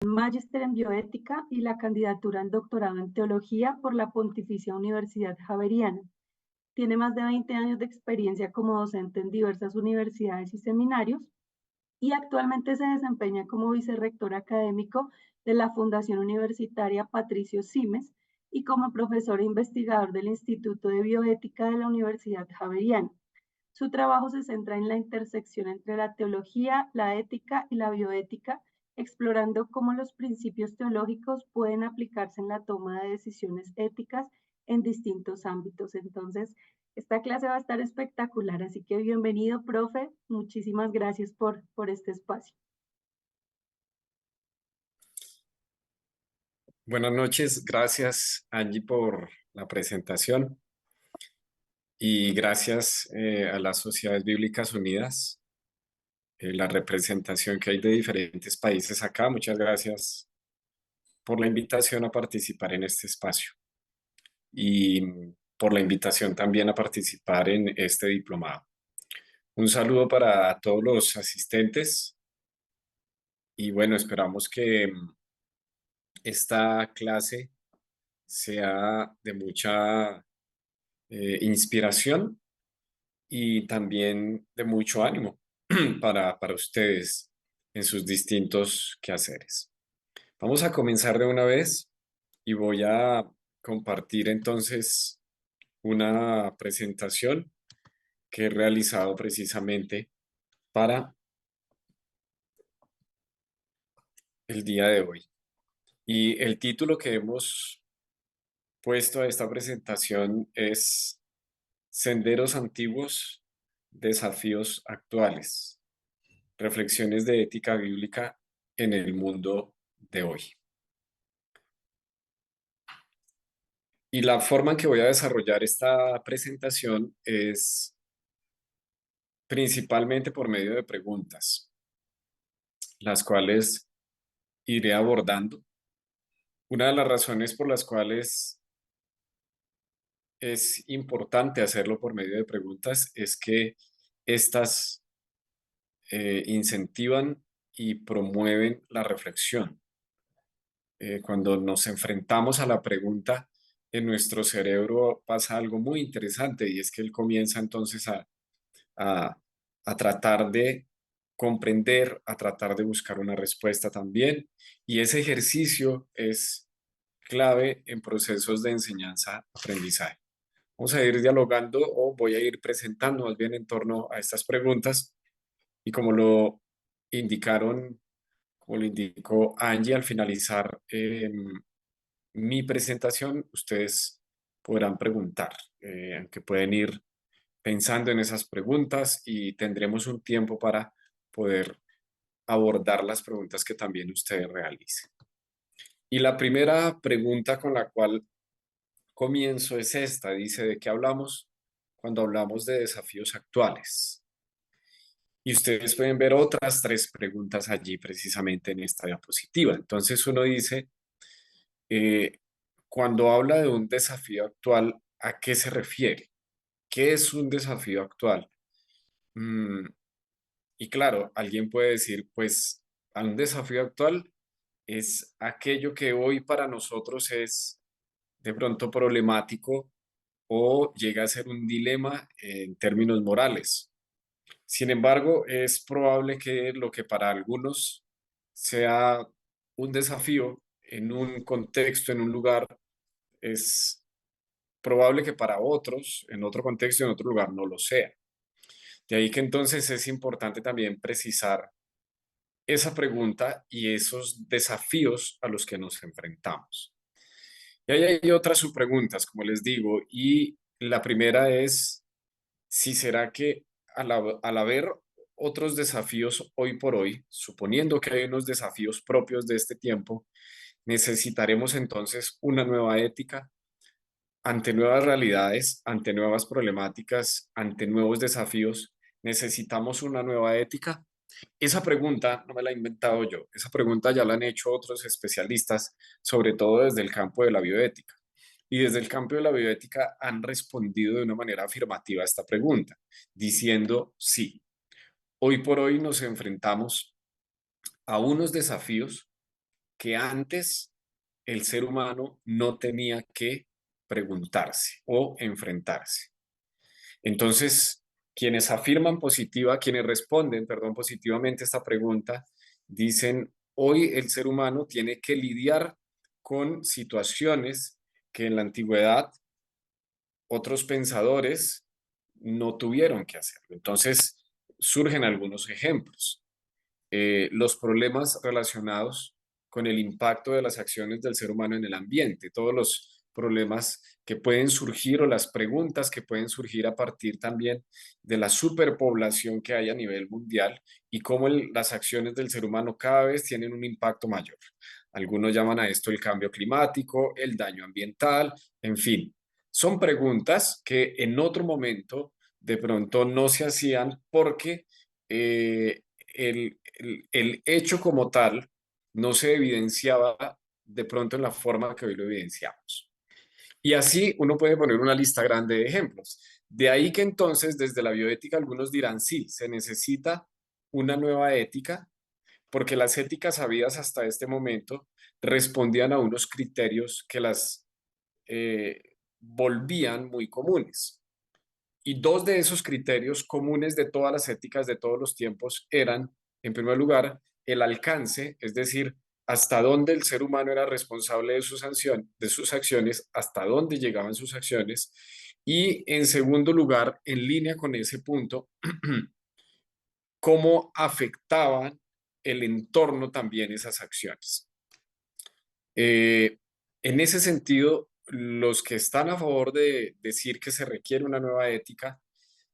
Magíster en Bioética y la candidatura en doctorado en Teología por la Pontificia Universidad Javeriana. Tiene más de 20 años de experiencia como docente en diversas universidades y seminarios y actualmente se desempeña como vicerrector académico de la Fundación Universitaria Patricio Simes y como profesor e investigador del Instituto de Bioética de la Universidad Javeriana. Su trabajo se centra en la intersección entre la teología, la ética y la bioética, explorando cómo los principios teológicos pueden aplicarse en la toma de decisiones éticas en distintos ámbitos. Entonces, esta clase va a estar espectacular, así que bienvenido, profe. Muchísimas gracias por este espacio. Buenas noches, gracias Angie por la presentación y gracias a las Sociedades Bíblicas Unidas, la representación que hay de diferentes países acá. Muchas gracias por la invitación a participar en este espacio y por la invitación también a participar en este diplomado. Un saludo para todos los asistentes y bueno, esperamos que esta clase sea de mucha inspiración y también de mucho ánimo para ustedes en sus distintos quehaceres. Vamos a comenzar de una vez y voy a compartir entonces una presentación que he realizado precisamente para el día de hoy. Y el título que hemos puesto a esta presentación es Senderos antiguos, desafíos actuales. Reflexiones de ética bíblica en el mundo de hoy. Y la forma en que voy a desarrollar esta presentación es principalmente por medio de preguntas, las cuales iré abordando. Una de las razones por las cuales es importante hacerlo por medio de preguntas es que estas incentivan y promueven la reflexión. Cuando nos enfrentamos a la pregunta, en nuestro cerebro pasa algo muy interesante y es que él comienza entonces a, a tratar de comprender, a tratar de buscar una respuesta también. Y ese ejercicio es clave en procesos de enseñanza-aprendizaje. Vamos a ir dialogando o voy a ir presentando más bien en torno a estas preguntas y como lo indicaron, como lo indicó Angie al finalizar mi presentación, ustedes podrán preguntar, aunque pueden ir pensando en esas preguntas y tendremos un tiempo para poder abordar las preguntas que también ustedes realicen. Y la primera pregunta con la cual comienzo es esta, dice, ¿de qué hablamos cuando hablamos de desafíos actuales? Y ustedes pueden ver otras tres preguntas allí precisamente en esta diapositiva. Entonces uno dice, eh, cuando habla de un desafío actual, ¿a qué se refiere? ¿Qué es un desafío actual? Mm, y claro, alguien puede decir, pues, a un desafío actual es aquello que hoy para nosotros es de pronto problemático o llega a ser un dilema en términos morales. Sin embargo, es probable que lo que para algunos sea un desafío en un contexto, en un lugar, es probable que para otros, en otro contexto, en otro lugar, no lo sea. De ahí que entonces es importante también precisar esa pregunta y esos desafíos a los que nos enfrentamos. Y ahí hay otras subpreguntas, como les digo, y la primera es si será que al haber otros desafíos hoy por hoy, suponiendo que hay unos desafíos propios de este tiempo, necesitaremos entonces una nueva ética ante nuevas realidades, ante nuevas problemáticas, ante nuevos desafíos. ¿Necesitamos una nueva ética? Esa pregunta no me la he inventado yo, esa pregunta ya la han hecho otros especialistas, sobre todo desde el campo de la bioética. Y desde el campo de la bioética han respondido de una manera afirmativa a esta pregunta, diciendo sí. Hoy por hoy nos enfrentamos a unos desafíos que antes el ser humano no tenía que preguntarse o enfrentarse. Entonces, quienes responden, perdón, positivamente a esta pregunta, dicen, hoy el ser humano tiene que lidiar con situaciones que en la antigüedad otros pensadores no tuvieron que hacerlo. Entonces, surgen algunos ejemplos. Los problemas relacionados con el impacto de las acciones del ser humano en el ambiente, todos los problemas que pueden surgir o las preguntas que pueden surgir a partir también de la superpoblación que hay a nivel mundial y cómo las acciones del ser humano cada vez tienen un impacto mayor. Algunos llaman a esto el cambio climático, el daño ambiental, en fin. Son preguntas que en otro momento de pronto no se hacían porque el hecho como tal no se evidenciaba de pronto en la forma que hoy lo evidenciamos. Y así uno puede poner una lista grande de ejemplos. De ahí que entonces desde la bioética algunos dirán, sí, se necesita una nueva ética, porque las éticas habidas hasta este momento respondían a unos criterios que las eh, volvían muy comunes. Y dos de esos criterios comunes de todas las éticas de todos los tiempos eran, en primer lugar, el alcance, es decir, hasta dónde el ser humano era responsable de sus acciones, hasta dónde llegaban sus acciones. Y en segundo lugar, en línea con ese punto, cómo afectaban el entorno también esas acciones. Eh, en ese sentido, los que están a favor de decir que se requiere una nueva ética,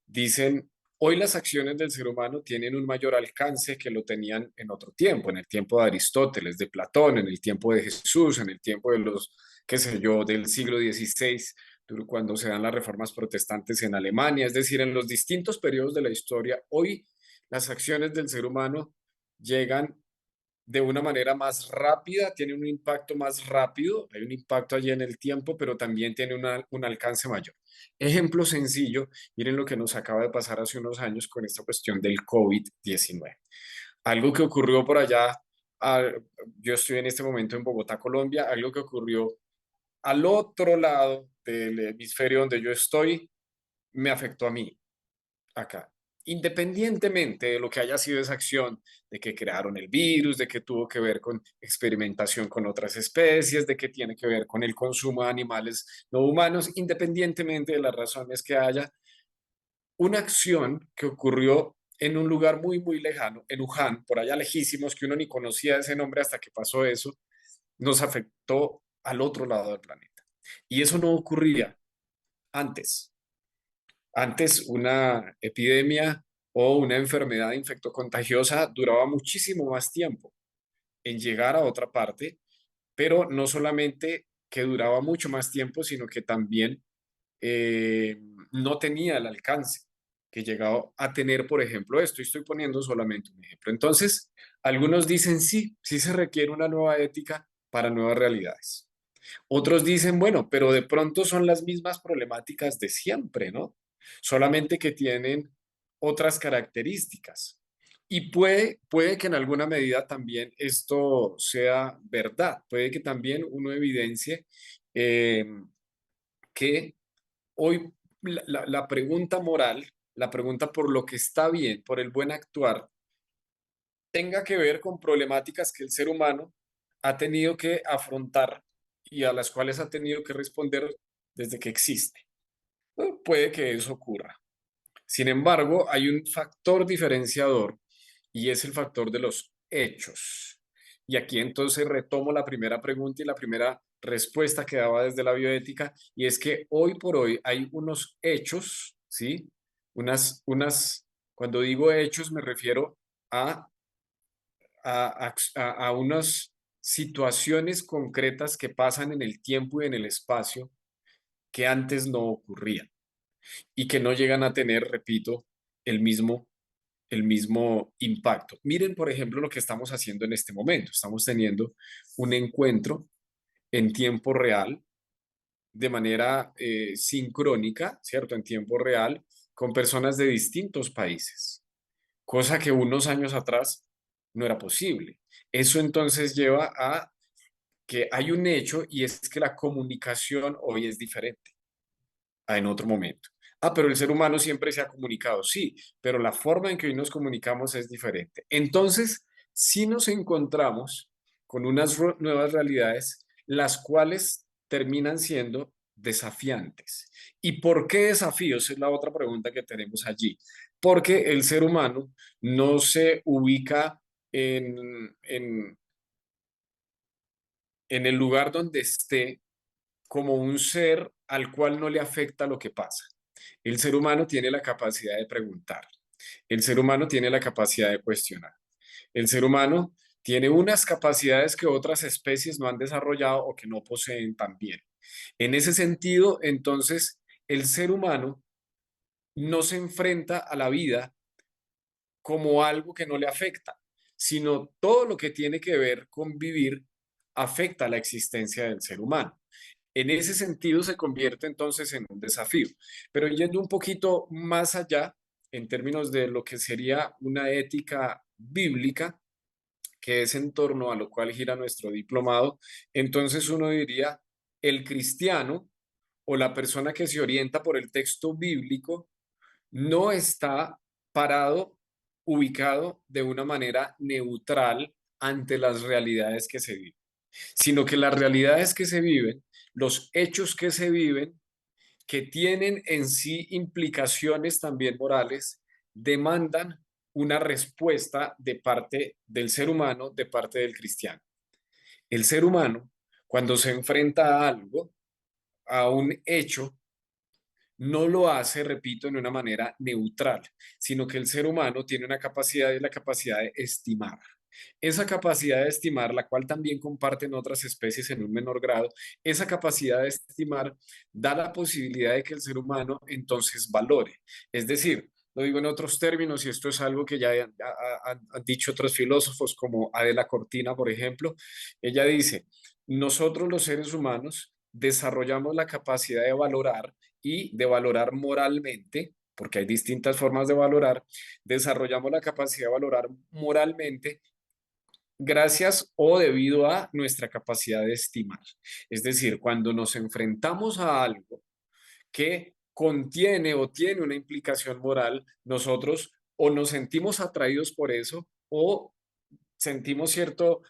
dicen, hoy las acciones del ser humano tienen un mayor alcance que lo tenían en otro tiempo, en el tiempo de Aristóteles, de Platón, en el tiempo de Jesús, en el tiempo de los, qué sé yo, del siglo XVI, cuando se dan las reformas protestantes en Alemania, es decir, en los distintos periodos de la historia, hoy las acciones del ser humano llegan de una manera más rápida, tiene un impacto más rápido, hay un impacto allí en el tiempo, pero también tiene un alcance mayor. Ejemplo sencillo, miren lo que nos acaba de pasar hace unos años con esta cuestión del COVID-19. Algo que ocurrió por allá, ah, yo estoy en este momento en Bogotá, Colombia, algo que ocurrió al otro lado del hemisferio donde yo estoy, me afectó a mí acá. Independientemente de lo que haya sido esa acción, de que crearon el virus, de que tuvo que ver con experimentación con otras especies, de que tiene que ver con el consumo de animales no humanos, independientemente de las razones que haya, una acción que ocurrió en un lugar muy, muy lejano, en Wuhan, por allá lejísimos, que uno ni conocía ese nombre hasta que pasó eso, nos afectó al otro lado del planeta. Y eso no ocurría antes. Antes una epidemia o una enfermedad infectocontagiosa duraba muchísimo más tiempo en llegar a otra parte, pero no solamente que duraba mucho más tiempo, sino que también no tenía el alcance que llegaba a tener, por ejemplo, esto. Y estoy poniendo solamente un ejemplo. Entonces, algunos dicen sí, sí se requiere una nueva ética para nuevas realidades. Otros dicen, bueno, pero de pronto son las mismas problemáticas de siempre, ¿no? Solamente que tienen otras características. Y puede que en alguna medida también esto sea verdad. Puede que también uno evidencie eh, que hoy la pregunta moral, la pregunta por lo que está bien, por el buen actuar, tenga que ver con problemáticas que el ser humano ha tenido que afrontar y a las cuales ha tenido que responder desde que existe. Puede que eso ocurra. Sin embargo, hay un factor diferenciador y es el factor de los hechos. Y aquí entonces retomo la primera pregunta y la primera respuesta que daba desde la bioética, y es que hoy por hoy hay unos hechos, ¿sí? Cuando digo hechos me refiero a a unas situaciones concretas que pasan en el tiempo y en el espacio que antes no ocurrían y que no llegan a tener, repito, el mismo, el mismo impacto. Miren, por ejemplo, lo que estamos haciendo en este momento. Estamos teniendo un encuentro en tiempo real, de manera sincrónica, ¿cierto? En tiempo real, con personas de distintos países, cosa que unos años atrás no era posible. Eso entonces lleva a que hay un hecho y es que la comunicación hoy es diferente a en otro momento. Ah, pero el ser humano siempre se ha comunicado, sí, pero la forma en que hoy nos comunicamos es diferente. Entonces, sí nos encontramos con unas nuevas realidades, las cuales terminan siendo desafiantes. ¿Y por qué desafíos? Es la otra pregunta que tenemos allí. Porque el ser humano no se ubica en el lugar donde esté como un ser al cual no le afecta lo que pasa. El ser humano tiene la capacidad de preguntar. El ser humano tiene la capacidad de cuestionar. El ser humano tiene unas capacidades que otras especies no han desarrollado o que no poseen también. En ese sentido, entonces, el ser humano no se enfrenta a la vida como algo que no le afecta, sino todo lo que tiene que ver con vivir afecta a la existencia del ser humano. En ese sentido se convierte entonces en un desafío. Pero yendo un poquito más allá, en términos de lo que sería una ética bíblica, que es en torno a lo cual gira nuestro diplomado, entonces uno diría, el cristiano o la persona que se orienta por el texto bíblico no está parado, ubicado de una manera neutral ante las realidades que se viven, sino que las realidades que se viven, los hechos que se viven, que tienen en sí implicaciones también morales, demandan una respuesta de parte del ser humano, de parte del cristiano. El ser humano, cuando se enfrenta a algo, a un hecho, no lo hace, repito, de una manera neutral, sino que el ser humano tiene una capacidad y la capacidad de estimar. Esa capacidad de estimar, la cual también comparten otras especies en un menor grado, esa capacidad de estimar da la posibilidad de que el ser humano entonces valore. Es decir, lo digo en otros términos, y esto es algo que ya han dicho otros filósofos como Adela Cortina, por ejemplo, ella dice, nosotros los seres humanos desarrollamos la capacidad de valorar y de valorar moralmente, porque hay distintas formas de valorar, desarrollamos la capacidad de valorar moralmente gracias o debido a nuestra capacidad de estimar. Es decir, cuando nos enfrentamos a algo que contiene o tiene una implicación moral, nosotros o nos sentimos atraídos por eso o sentimos cierto,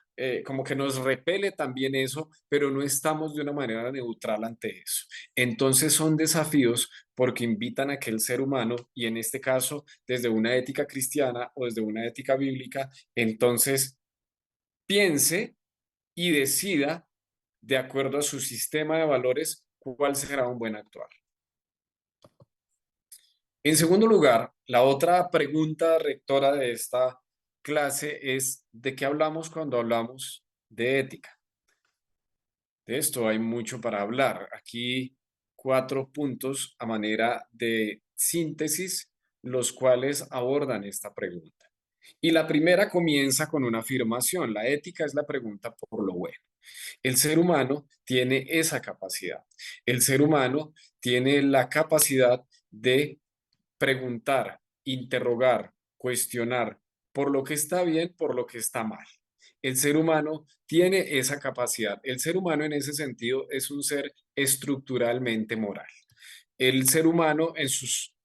como que nos repele también eso, pero no estamos de una manera neutral ante eso. Entonces son desafíos porque invitan a que el ser humano, y en este caso desde una ética cristiana o desde una ética bíblica, entonces piense y decida de acuerdo a su sistema de valores cuál será un buen actuar. En segundo lugar, la otra pregunta rectora de esta clase es ¿de qué hablamos cuando hablamos de ética? De esto hay mucho para hablar. Aquí 4 puntos a manera de síntesis, los cuales abordan esta pregunta. Y la primera comienza con una afirmación. La ética es la pregunta por lo bueno. El ser humano tiene esa capacidad. El ser humano tiene la capacidad de preguntar, interrogar, cuestionar por lo que está bien, por lo que está mal. El ser humano tiene esa capacidad. El ser humano en ese sentido es un ser estructuralmente moral. El ser humano en sus,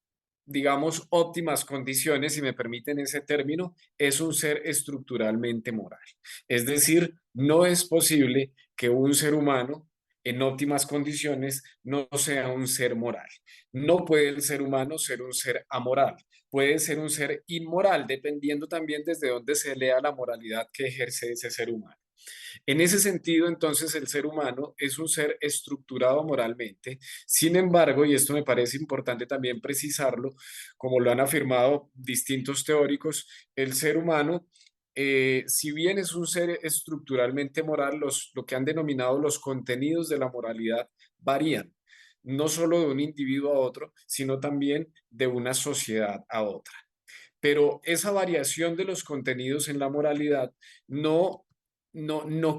digamos, óptimas condiciones, si me permiten ese término, es un ser estructuralmente moral. Es decir, no es posible que un ser humano en óptimas condiciones no sea un ser moral. No puede el ser humano ser un ser amoral. Puede ser un ser inmoral, dependiendo también desde dónde se lea la moralidad que ejerce ese ser humano. En ese sentido, entonces, el ser humano es un ser estructurado moralmente. Sin embargo, y esto me parece importante también precisarlo, como lo han afirmado distintos teóricos, el ser humano, si bien es un ser estructuralmente moral, lo que han denominado los contenidos de la moralidad varían, no solo de un individuo a otro, sino también de una sociedad a otra. Pero esa variación de los contenidos en la moralidad no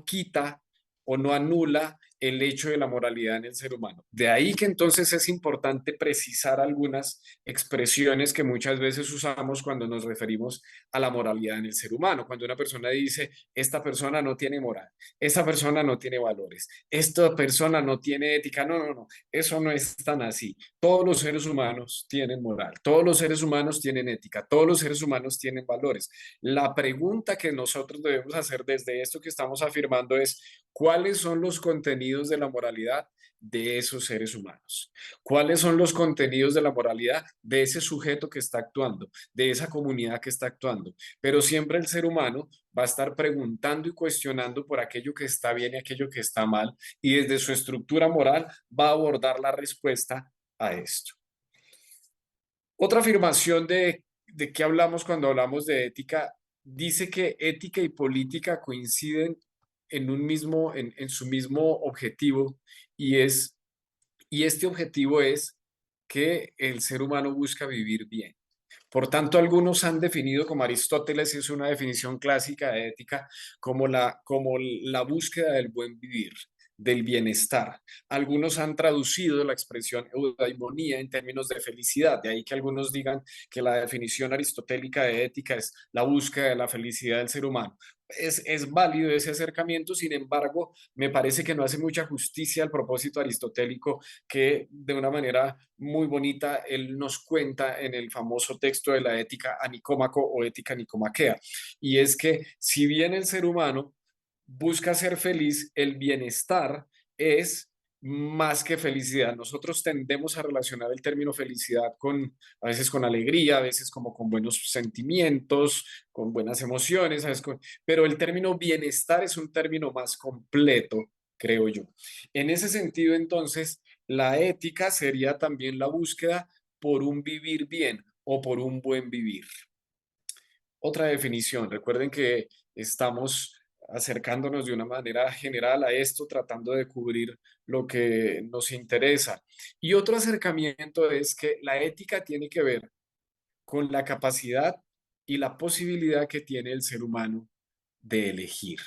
quita o no anula el hecho de la moralidad en el ser humano. De ahí que entonces es importante precisar algunas expresiones que muchas veces usamos cuando nos referimos a la moralidad en el ser humano. Cuando una persona dice, esta persona no tiene moral, esta persona no tiene valores, esta persona no tiene ética. No, no, no, eso no es tan así. Todos los seres humanos tienen moral, todos los seres humanos tienen ética, todos los seres humanos tienen valores. La pregunta que nosotros debemos hacer desde esto que estamos afirmando es, ¿cuáles son los contenidos de la moralidad de esos seres humanos? ¿Cuáles son los contenidos de la moralidad de ese sujeto que está actuando, de esa comunidad que está actuando? Pero siempre el ser humano va a estar preguntando y cuestionando por aquello que está bien y aquello que está mal, y desde su estructura moral va a abordar la respuesta a esto. Otra afirmación de qué hablamos cuando hablamos de ética dice que ética y política coinciden en en su mismo objetivo, y y este objetivo es que el ser humano busca vivir bien. Por tanto, algunos han definido, como Aristóteles es una definición clásica de ética, como la búsqueda del buen vivir, del bienestar. Algunos han traducido la expresión eudaimonía en términos de felicidad, de ahí que algunos digan que la definición aristotélica de ética es la búsqueda de la felicidad del ser humano. Es válido ese acercamiento, sin embargo, me parece que no hace mucha justicia al propósito aristotélico que de una manera muy bonita él nos cuenta en el famoso texto de la ética a Nicómaco o ética nicomaquea. Y es que si bien el ser humano busca ser feliz, el bienestar es más que felicidad. Nosotros tendemos a relacionar el término felicidad a veces con alegría, a veces como con buenos sentimientos, con buenas emociones, pero el término bienestar es un término más completo, creo yo. En ese sentido, entonces, la ética sería también la búsqueda por un vivir bien o por un buen vivir. Otra definición, recuerden que estamos acercándonos de una manera general a esto, tratando de cubrir lo que nos interesa. Y otro acercamiento es que la ética tiene que ver con la capacidad y la posibilidad que tiene el ser humano de elegir.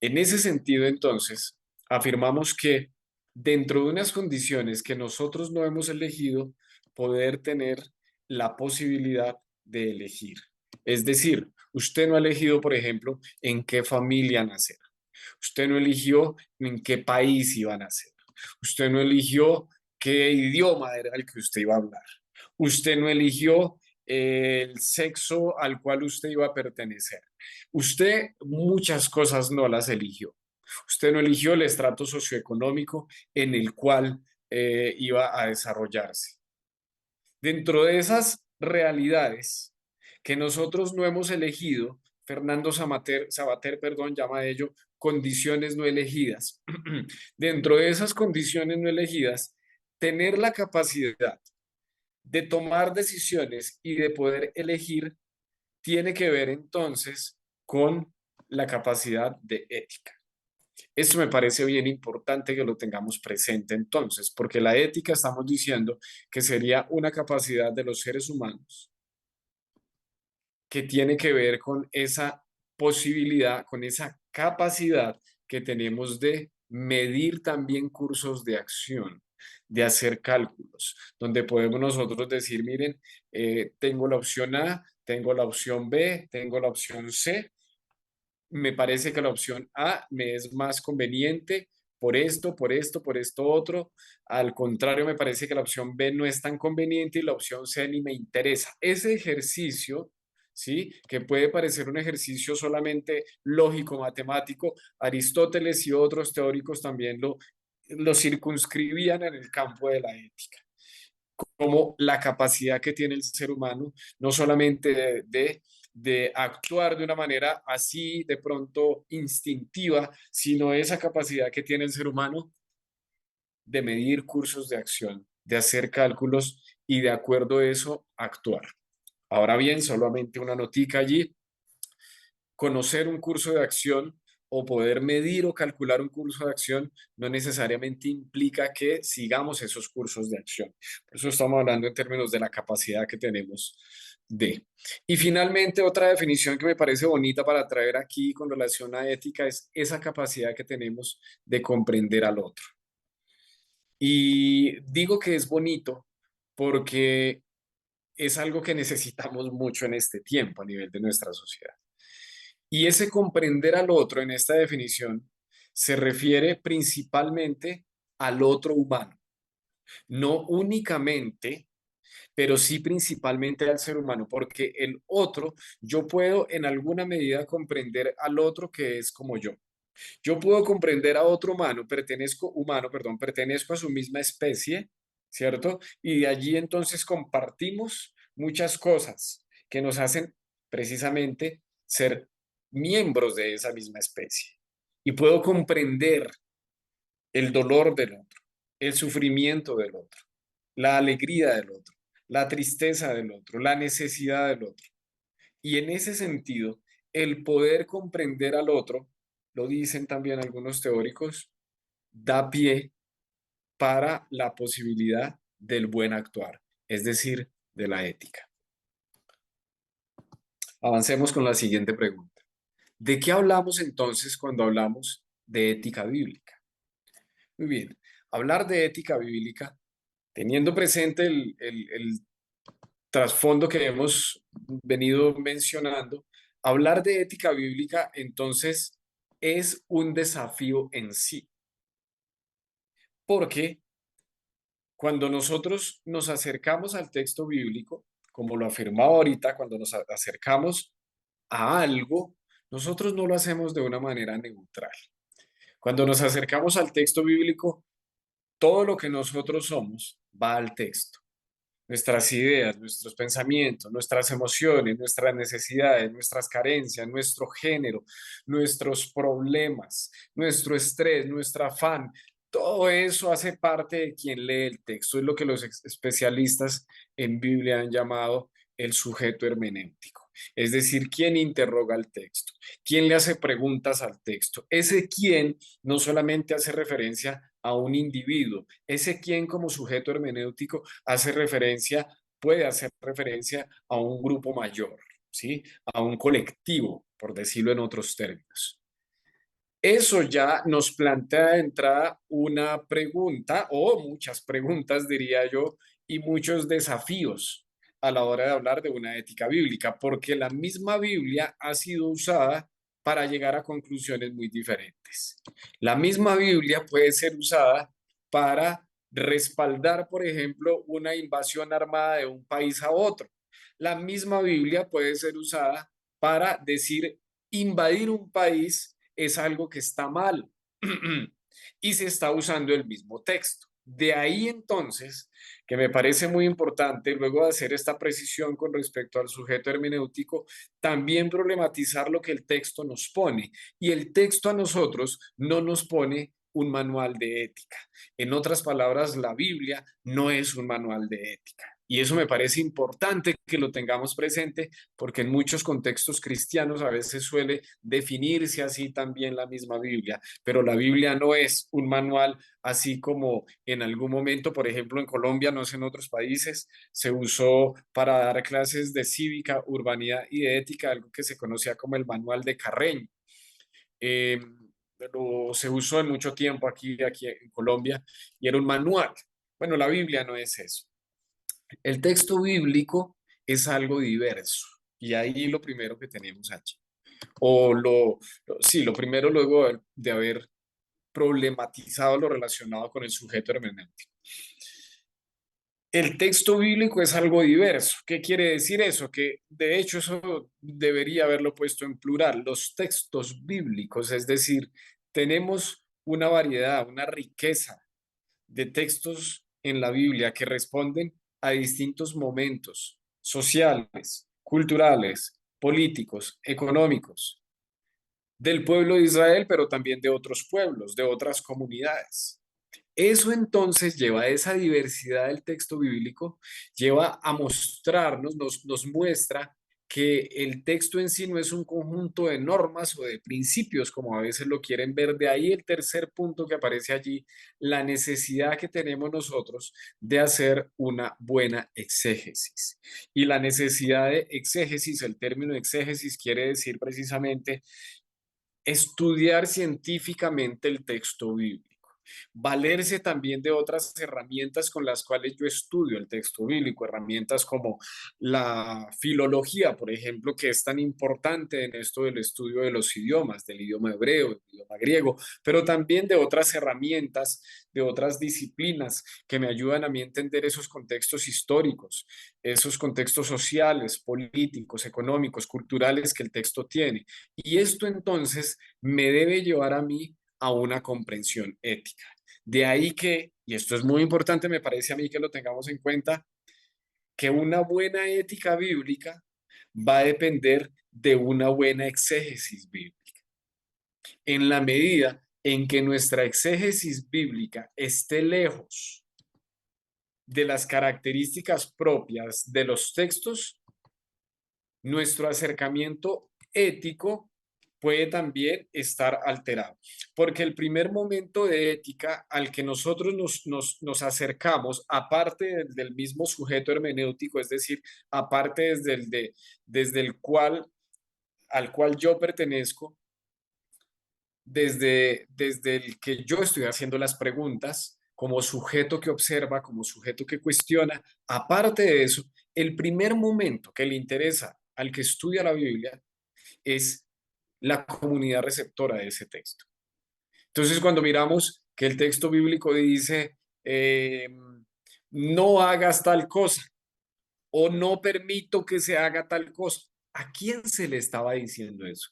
En ese sentido, entonces, afirmamos que dentro de unas condiciones que nosotros no hemos elegido, poder tener la posibilidad de elegir. Es decir, usted no ha elegido, por ejemplo, en qué familia nacer. Usted no eligió en qué país iba a nacer. Usted no eligió qué idioma era el que usted iba a hablar. Usted no eligió el sexo al cual usted iba a pertenecer. Usted muchas cosas no las eligió. Usted no eligió el estrato socioeconómico en el cual iba a desarrollarse. Dentro de esas realidades que nosotros no hemos elegido, Fernando Sabater, perdón, llama a ello condiciones no elegidas. Dentro de esas condiciones no elegidas, tener la capacidad de tomar decisiones y de poder elegir tiene que ver entonces con la capacidad de ética. Esto me parece bien importante que lo tengamos presente entonces, porque la ética estamos diciendo que sería una capacidad de los seres humanos que tiene que ver con esa posibilidad, con esa capacidad que tenemos de medir también cursos de acción, de hacer cálculos, donde podemos nosotros decir, miren, tengo la opción A, tengo la opción B, tengo la opción C. Me parece que la opción A me es más conveniente por esto otro. Al contrario, me parece que la opción B no es tan conveniente y la opción C ni me interesa. Ese ejercicio, ¿sí? Que puede parecer un ejercicio solamente lógico, matemático, Aristóteles y otros teóricos también lo circunscribían en el campo de la ética, como la capacidad que tiene el ser humano, no solamente de actuar de una manera así de pronto instintiva, sino esa capacidad que tiene el ser humano de medir cursos de acción, de hacer cálculos y de acuerdo a eso actuar. Ahora bien, solamente una notica allí, conocer un curso de acción o poder medir o calcular un curso de acción no necesariamente implica que sigamos esos cursos de acción. Por eso estamos hablando en términos de la capacidad que tenemos D. Y finalmente, otra definición que me parece bonita para traer aquí con relación a ética es esa capacidad que tenemos de comprender al otro. Y digo que es bonito porque es algo que necesitamos mucho en este tiempo a nivel de nuestra sociedad. Y ese comprender al otro en esta definición se refiere principalmente al otro humano, no únicamente, pero sí principalmente al ser humano, porque el otro, yo puedo en alguna medida comprender al otro que es como yo. Yo puedo comprender a otro humano, perdón, pertenezco a su misma especie, ¿cierto? Y de allí entonces compartimos muchas cosas que nos hacen precisamente ser miembros de esa misma especie. Y puedo comprender el dolor del otro, el sufrimiento del otro, la alegría del otro, la tristeza del otro, la necesidad del otro. Y en ese sentido, el poder comprender al otro, lo dicen también algunos teóricos, da pie para la posibilidad del buen actuar, es decir, de la ética. Avancemos con la siguiente pregunta. ¿De qué hablamos entonces cuando hablamos de ética bíblica? Muy bien, hablar de ética bíblica, teniendo presente el trasfondo que hemos venido mencionando, hablar de ética bíblica entonces es un desafío en sí, porque cuando nosotros nos acercamos al texto bíblico, como lo afirmaba ahorita, cuando nos acercamos a algo, nosotros no lo hacemos de una manera neutral. Cuando nos acercamos al texto bíblico, todo lo que nosotros somos va al texto. Nuestras ideas, nuestros pensamientos, nuestras emociones, nuestras necesidades, nuestras carencias, nuestro género, nuestros problemas, nuestro estrés, nuestro afán, todo eso hace parte de quien lee el texto. Es lo que los especialistas en Biblia han llamado el sujeto hermenéutico. Es decir, quién interroga el texto, quién le hace preguntas al texto. Ese quién no solamente hace referencia a un individuo, ese quién como sujeto hermenéutico puede hacer referencia a un grupo mayor, ¿sí? A un colectivo, por decirlo en otros términos. Eso ya nos plantea de entrada una pregunta, o muchas preguntas, diría yo, y muchos desafíos a la hora de hablar de una ética bíblica, porque la misma Biblia ha sido usada para llegar a conclusiones muy diferentes. La misma Biblia puede ser usada para respaldar, por ejemplo, una invasión armada de un país a otro. La misma Biblia puede ser usada para decir invadir un país es algo que está mal y se está usando el mismo texto. De ahí entonces, que me parece muy importante, luego de hacer esta precisión con respecto al sujeto hermenéutico, también problematizar lo que el texto nos pone. Y el texto a nosotros no nos pone un manual de ética. En otras palabras, la Biblia no es un manual de ética. Y eso me parece importante que lo tengamos presente porque en muchos contextos cristianos a veces suele definirse así también la misma Biblia, pero la Biblia no es un manual así como en algún momento, por ejemplo, en Colombia, no sé, en otros países, se usó para dar clases de cívica, urbanidad y de ética, algo que se conocía como el manual de Carreño. Eh, se usó en mucho tiempo aquí en Colombia y era un manual. Bueno, la Biblia no es eso. El texto bíblico es algo diverso y ahí lo primero que tenemos allí. Sí, lo primero luego de haber problematizado lo relacionado con el sujeto hermenéutico. El texto bíblico es algo diverso. ¿Qué quiere decir eso? Que de hecho eso debería haberlo puesto en plural. Los textos bíblicos, es decir, tenemos una variedad, una riqueza de textos en la Biblia que responden a distintos momentos sociales, culturales, políticos, económicos del pueblo de Israel, pero también de otros pueblos, de otras comunidades. Eso entonces lleva a esa diversidad del texto bíblico, lleva a mostrarnos, nos muestra que el texto en sí no es un conjunto de normas o de principios, como a veces lo quieren ver. De ahí el tercer punto que aparece allí, la necesidad que tenemos nosotros de hacer una buena exégesis. Y la necesidad de exégesis, el término exégesis quiere decir precisamente estudiar científicamente el texto bíblico, valerse también de otras herramientas con las cuales yo estudio el texto bíblico, herramientas como la filología, por ejemplo, que es tan importante en esto del estudio de los idiomas, del idioma hebreo, del idioma griego, pero también de otras herramientas, de otras disciplinas que me ayudan a mí a entender esos contextos históricos, esos contextos sociales, políticos, económicos, culturales que el texto tiene. Y esto entonces me debe llevar a mí a una comprensión ética. De ahí que, y esto es muy importante, me parece a mí que lo tengamos en cuenta, que una buena ética bíblica va a depender de una buena exégesis bíblica. En la medida en que nuestra exégesis bíblica esté lejos de las características propias de los textos, nuestro acercamiento ético puede también estar alterado, porque el primer momento de ética al que nosotros nos acercamos, aparte del mismo sujeto hermenéutico, es decir, aparte desde el cual, al cual yo pertenezco, desde el que yo estoy haciendo las preguntas, como sujeto que observa, como sujeto que cuestiona, aparte de eso, el primer momento que le interesa al que estudia la Biblia es la comunidad receptora de ese texto. Entonces, cuando miramos que el texto bíblico dice, no hagas tal cosa o no permito que se haga tal cosa, ¿a quién se le estaba diciendo eso?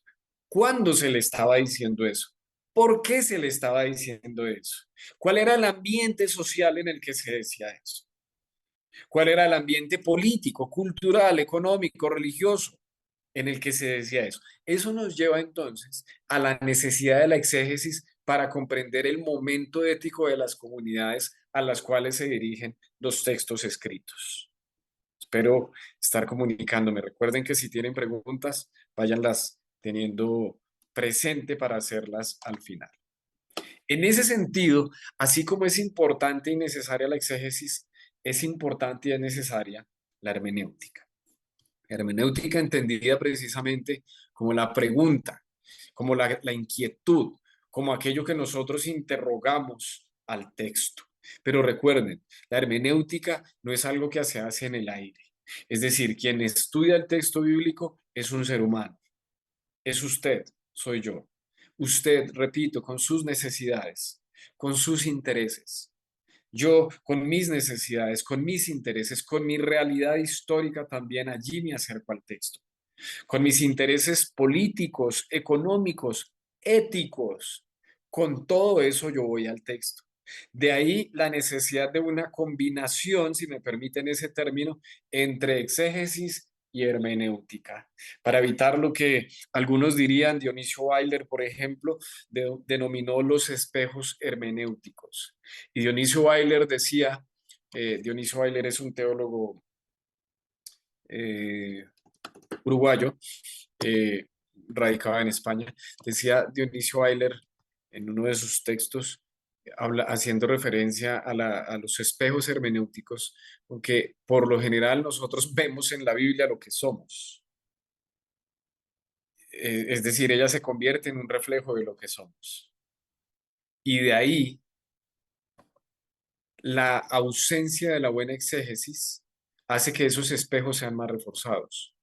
¿Cuándo se le estaba diciendo eso? ¿Por qué se le estaba diciendo eso? ¿Cuál era el ambiente social en el que se decía eso? ¿Cuál era el ambiente político, cultural, económico, religioso en el que se decía eso? Eso nos lleva entonces a la necesidad de la exégesis para comprender el momento ético de las comunidades a las cuales se dirigen los textos escritos. Espero estar comunicándome. Recuerden que si tienen preguntas, váyanlas teniendo presente para hacerlas al final. En ese sentido, así como es importante y necesaria la exégesis, es importante y es necesaria la hermenéutica. Hermenéutica entendida precisamente como la pregunta, como la inquietud, como aquello que nosotros interrogamos al texto. Pero recuerden, la hermenéutica no es algo que se hace en el aire. Es decir, quien estudia el texto bíblico es un ser humano. Es usted, soy yo. Usted, repito, con sus necesidades, con sus intereses. Yo con mis necesidades, con mis intereses, con mi realidad histórica también allí me acerco al texto. Con mis intereses políticos, económicos, éticos, con todo eso yo voy al texto. De ahí la necesidad de una combinación, si me permiten ese término, entre exégesis y hermenéutica, para evitar lo que algunos dirían, Dionisio Weiler, por ejemplo, denominó los espejos hermenéuticos. Y Dionisio Weiler decía, Dionisio Weiler es un teólogo eh, uruguayo, eh, radicado en España, decía Dionisio Weiler en uno de sus textos, haciendo referencia a los espejos hermenéuticos, porque por lo general nosotros vemos en la Biblia lo que somos. Es decir, ella se convierte en un reflejo de lo que somos. Y de ahí la ausencia de la buena exégesis hace que esos espejos sean más reforzados.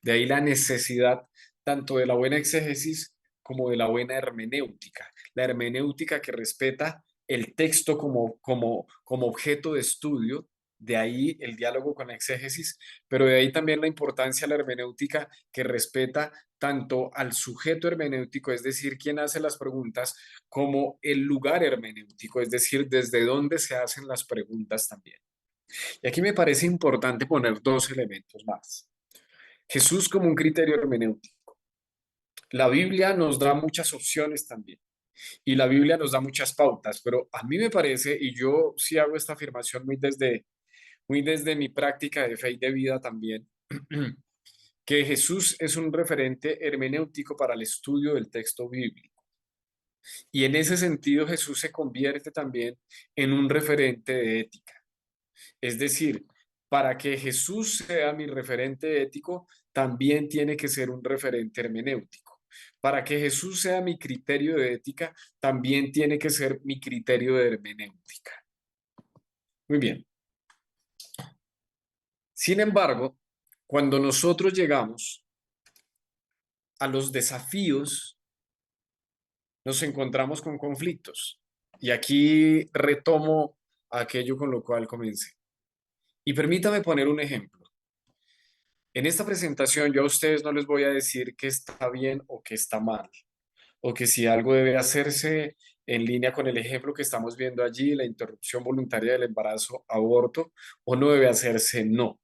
De ahí la necesidad tanto de la buena exégesis como de la buena hermenéutica. La hermenéutica que respeta el texto como objeto de estudio, de ahí el diálogo con la exégesis, pero de ahí también la importancia de la hermenéutica que respeta tanto al sujeto hermenéutico, es decir, quien hace las preguntas, como el lugar hermenéutico, es decir, desde dónde se hacen las preguntas también. Y aquí me parece importante poner dos elementos más. Jesús como un criterio hermenéutico. La Biblia nos da muchas opciones también y la Biblia nos da muchas pautas, pero a mí me parece, y yo sí hago esta afirmación muy desde mi práctica de fe y de vida también, que Jesús es un referente hermenéutico para el estudio del texto bíblico. Y en ese sentido Jesús se convierte también en un referente de ética. Es decir, para que Jesús sea mi referente ético, también tiene que ser un referente hermenéutico. Para que Jesús sea mi criterio de ética, también tiene que ser mi criterio de hermenéutica. Muy bien. Sin embargo, cuando nosotros llegamos a los desafíos, nos encontramos con conflictos. Y aquí retomo aquello con lo cual comencé. Y permítame poner un ejemplo. En esta presentación yo a ustedes no les voy a decir qué está bien o qué está mal, o que si algo debe hacerse en línea con el ejemplo que estamos viendo allí, la interrupción voluntaria del embarazo, aborto, o no debe hacerse, no.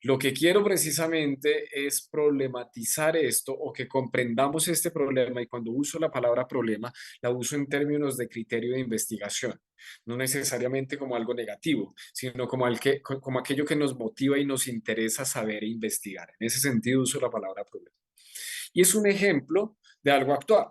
Lo que quiero precisamente es problematizar esto o que comprendamos este problema, y cuando uso la palabra problema, la uso en términos de criterio de investigación, no necesariamente como algo negativo, sino como, como aquello que nos motiva y nos interesa saber e investigar. En ese sentido uso la palabra problema. Y es un ejemplo de algo actual,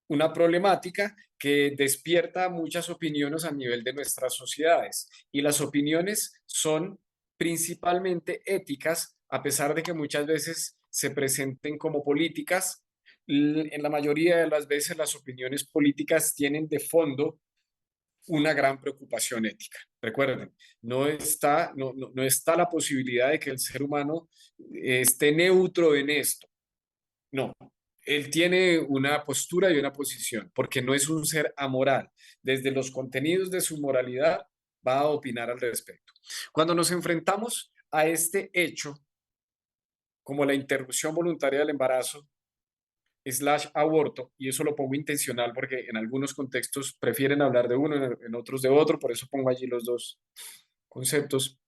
una problemática que despierta muchas opiniones a nivel de nuestras sociedades. Y las opiniones son principalmente éticas, a pesar de que muchas veces se presenten como políticas. En la mayoría de las veces las opiniones políticas tienen de fondo una gran preocupación ética. Recuerden, no está la posibilidad de que el ser humano esté neutro en esto. No, él tiene una postura y una posición, porque no es un ser amoral. Desde los contenidos de su moralidad va a opinar al respecto. Cuando nos enfrentamos a este hecho, como la interrupción voluntaria del embarazo, slash aborto, y eso lo pongo intencional porque en algunos contextos prefieren hablar de uno, en otros de otro, por eso pongo allí los dos conceptos.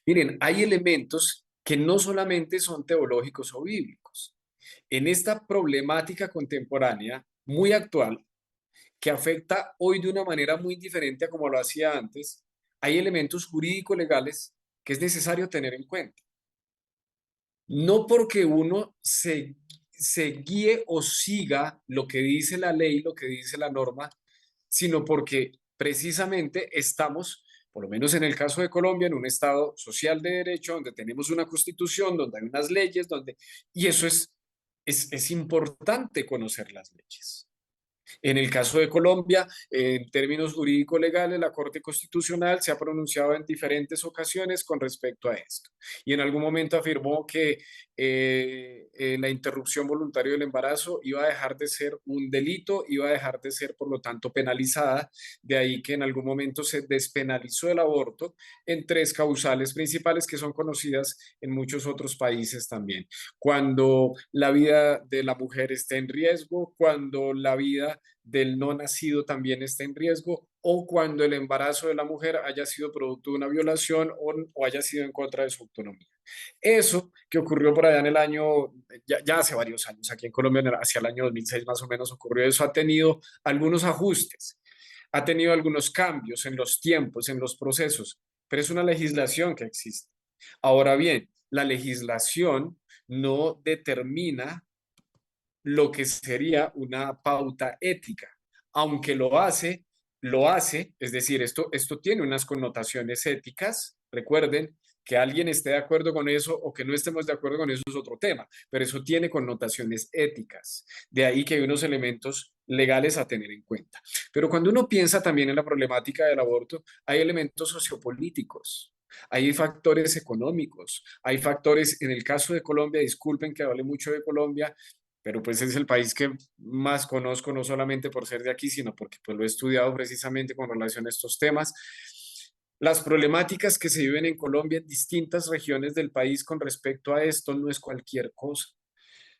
Miren, hay elementos que no solamente son teológicos o bíblicos. En esta problemática contemporánea, muy actual, que afecta hoy de una manera muy diferente a como lo hacía antes, hay elementos jurídico-legales que es necesario tener en cuenta. No porque uno se guíe o siga lo que dice la ley, lo que dice la norma, sino porque precisamente estamos, por lo menos en el caso de Colombia, en un estado social de derecho, donde tenemos una constitución, donde hay unas leyes, y eso es importante conocer las leyes. En el caso de Colombia, en términos jurídico-legales, la Corte Constitucional se ha pronunciado en diferentes ocasiones con respecto a esto. Y en algún momento afirmó que la interrupción voluntaria del embarazo iba a dejar de ser un delito, iba a dejar de ser, por lo tanto, penalizada. De ahí que en algún momento se despenalizó el aborto en tres causales principales que son conocidas en muchos otros países también. Cuando la vida de la mujer está en riesgo, cuando la vida del no nacido también está en riesgo, o cuando el embarazo de la mujer haya sido producto de una violación o haya sido en contra de su autonomía. Eso que ocurrió por allá en el año, ya hace varios años, aquí en Colombia, hacia el año 2006 más o menos ocurrió eso, ha tenido algunos ajustes, ha tenido algunos cambios en los tiempos, en los procesos, pero es una legislación que existe. Ahora bien, la legislación no determina lo que sería una pauta ética, aunque lo hace, es decir, esto tiene unas connotaciones éticas, recuerden, que alguien esté de acuerdo con eso o que no estemos de acuerdo con eso es otro tema, pero eso tiene connotaciones éticas, de ahí que hay unos elementos legales a tener en cuenta. Pero cuando uno piensa también en la problemática del aborto, hay elementos sociopolíticos. Hay factores económicos, hay factores, en el caso de Colombia, disculpen que hable mucho de Colombia, pero pues es el país que más conozco, no solamente por ser de aquí, sino porque pues lo he estudiado precisamente con relación a estos temas. Las problemáticas que se viven en Colombia en distintas regiones del país con respecto a esto no es cualquier cosa.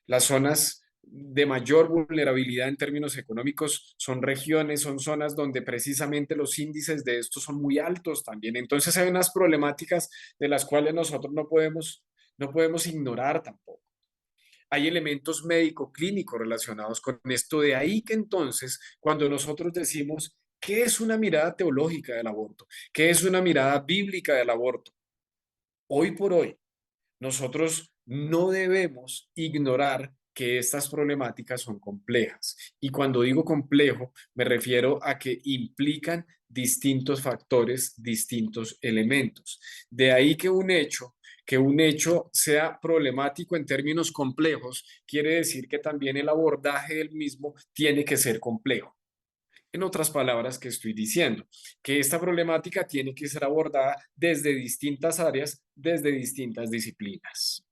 Las zonas de mayor vulnerabilidad en términos económicos son regiones, son zonas donde precisamente los índices de esto son muy altos también. Entonces hay unas problemáticas de las cuales nosotros no podemos ignorar tampoco. Hay elementos médico-clínicos relacionados con esto. De ahí que entonces, cuando nosotros decimos, ¿qué es una mirada teológica del aborto? ¿Qué es una mirada bíblica del aborto? Hoy por hoy, nosotros no debemos ignorar que estas problemáticas son complejas. Y cuando digo complejo, me refiero a que implican distintos factores, distintos elementos. De ahí que un hecho sea problemático en términos complejos, quiere decir que también el abordaje del mismo tiene que ser complejo. En otras palabras, ¿qué estoy diciendo? Que esta problemática tiene que ser abordada desde distintas áreas, desde distintas disciplinas.